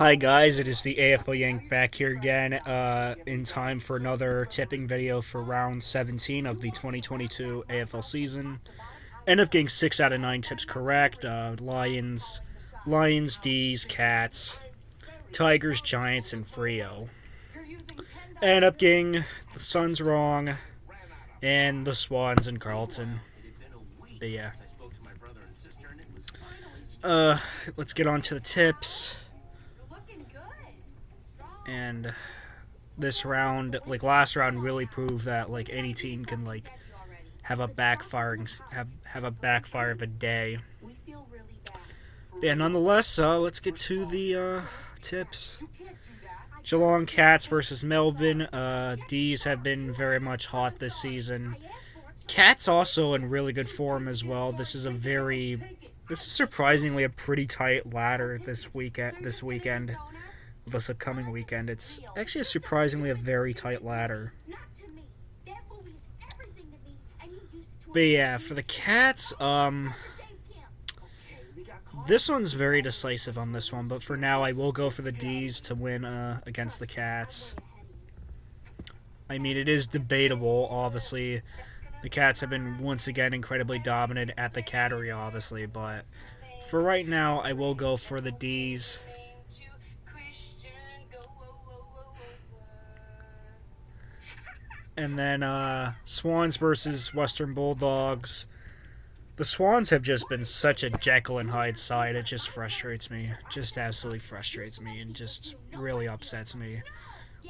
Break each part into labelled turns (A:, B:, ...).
A: Hi guys, it is the AFL Yank back here again in time for another tipping video for round 17 of the 2022 AFL season. End up getting 6 out of 9 tips correct. Lions, D's, Cats, Tigers, Giants, and Frio. End up getting the Suns wrong and the Swans and Carlton. But yeah. Let's get on to the tips. And this round, like last round, really proved that like any team can like have a backfire of a day. But yeah, nonetheless, let's get to the tips. Geelong Cats versus Melbourne. D's have been very much hot this season. Cats also in really good form as well. This is surprisingly a pretty tight ladder this weekend. This upcoming weekend. It's actually surprisingly a very tight ladder. But yeah, for the Cats, this one's very decisive on this one, but for now I will go for the D's to win against the Cats. I mean, it is debatable, obviously. The Cats have been once again incredibly dominant at the Cattery, obviously, but for right now I will go for the D's. And then Swans versus Western Bulldogs. The Swans have just been such a Jekyll and Hyde side. It just frustrates me. Just absolutely frustrates me and just really upsets me.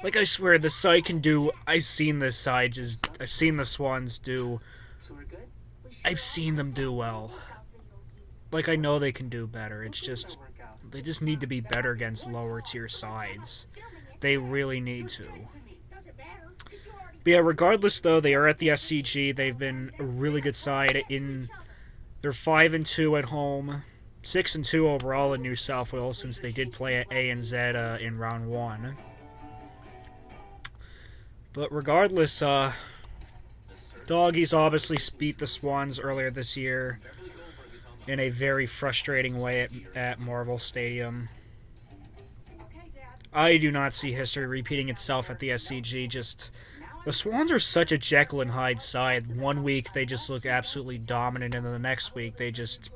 A: Like, I swear, the side can do... I've seen the Swans do... I've seen them do well. Like, I know they can do better. It's just... They just need to be better against lower tier sides. They really need to. But yeah, regardless though, they are at the SCG. They've been a really good side. They're 5-2 at home, 6-2 overall in New South Wales since they did play at ANZ in round 1. But regardless, Doggies obviously beat the Swans earlier this year in a very frustrating way at Marvel Stadium. I do not see history repeating itself at the SCG. The Swans are such a Jekyll and Hyde side. One week they just look absolutely dominant, and then the next week they just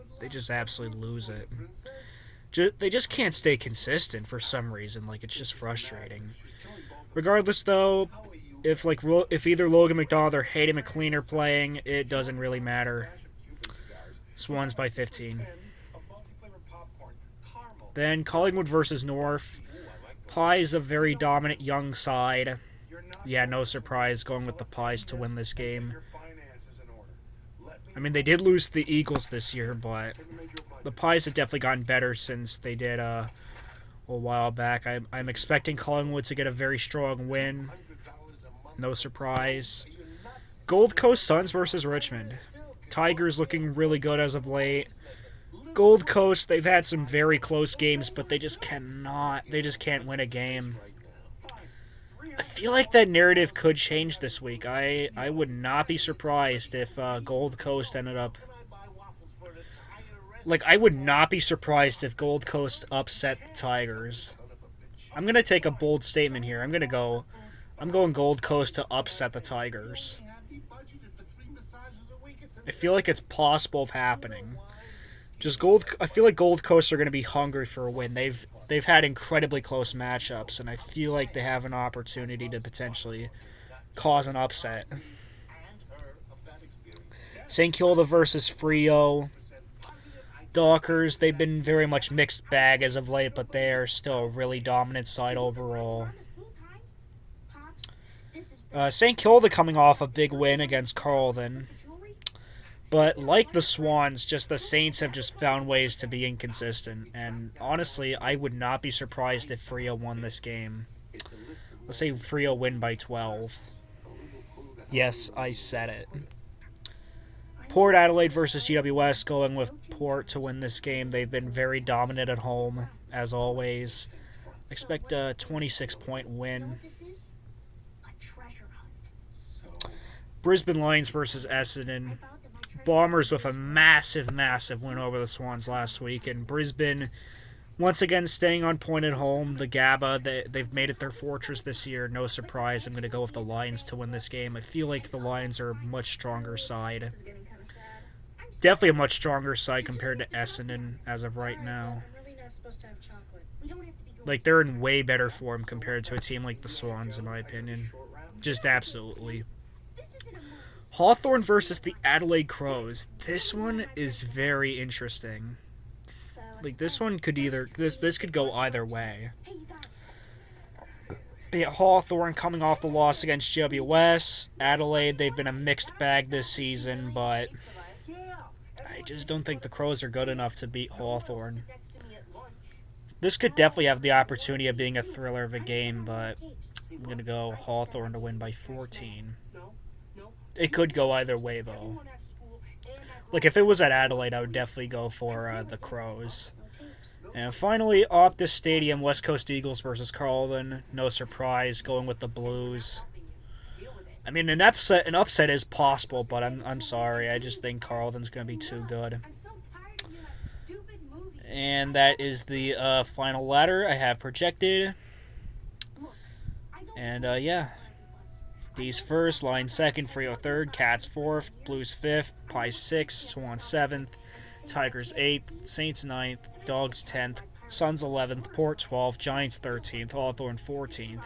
A: absolutely lose it. They just can't stay consistent for some reason. Like, it's just frustrating. Regardless, though, if either Logan McDonald or Hayden McLean are playing, it doesn't really matter. Swans by 15. Then Collingwood versus North. Pies a very dominant young side. Yeah, no surprise going with the Pies to win this game. I mean, they did lose to the Eagles this year, but the Pies have definitely gotten better since they did a while back. I'm expecting Collingwood to get a very strong win. No surprise. Gold Coast Suns versus Richmond. Tigers looking really good as of late. Gold Coast, they've had some very close games, but they just can't win a game. I feel like that narrative could change this week. I would not be surprised if Gold Coast ended up... I would not be surprised if Gold Coast upset the Tigers. I'm going to take a bold statement here. I'm going Gold Coast to upset the Tigers. I feel like it's possible of happening. I feel like Gold Coast are going to be hungry for a win. They've had incredibly close matchups, and I feel like they have an opportunity to potentially cause an upset. St. Kilda versus Frio. Dockers, they've been very much mixed bag as of late, but they are still a really dominant side overall. St. Kilda coming off a big win against Carlton. But like the Swans, just the Saints have just found ways to be inconsistent. And honestly, I would not be surprised if Frio won this game. Let's say Frio win by 12. Yes, I said it. Port Adelaide versus GWS, going with Port to win this game. They've been very dominant at home, as always. Expect a 26-point win. Brisbane Lions versus Essendon. Bombers with a massive win over the Swans last week, and Brisbane Once again, staying on point at home, the GABA, they've made it their fortress this year. No surprise, I'm going to go with the Lions to win this game. I feel like the Lions are a much stronger side. Definitely a much stronger side compared to Essendon as of right now. Like, they're in way better form compared to a team like the Swans, in my opinion. Just absolutely. Hawthorn versus the Adelaide Crows. This one is very interesting. Like, this one could either... This could go either way. Be it Hawthorn coming off the loss against GWS. Adelaide, they've been a mixed bag this season, but... I just don't think the Crows are good enough to beat Hawthorn. This could definitely have the opportunity of being a thriller of a game, but... I'm going to go Hawthorn to win by 14. It could go either way, though. Like, if it was at Adelaide, I would definitely go for the Crows. And finally, Optus Stadium, West Coast Eagles versus Carlton. No surprise, going with the Blues. I mean, an upset is possible, but I'm sorry. I just think Carlton's going to be too good. And that is the final ladder I have projected. And, yeah. These first, Lions second, Frio third, Cats fourth, Blues fifth, Pies sixth, Swans seventh, Tigers 8th, Saints 9th, Dogs 10th, Suns 11th, Port 12th, Giants 13th, Hawthorn 14th,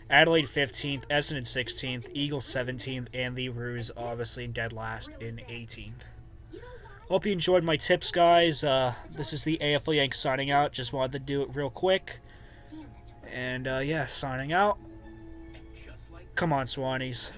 A: Adelaide 15th, Essendon 16th, Eagles 17th, and the Roos obviously dead last in 18th. Hope you enjoyed my tips, guys. This is the AFL Yank signing out. Just wanted to do it real quick. And, yeah, signing out. Come on, Swannies.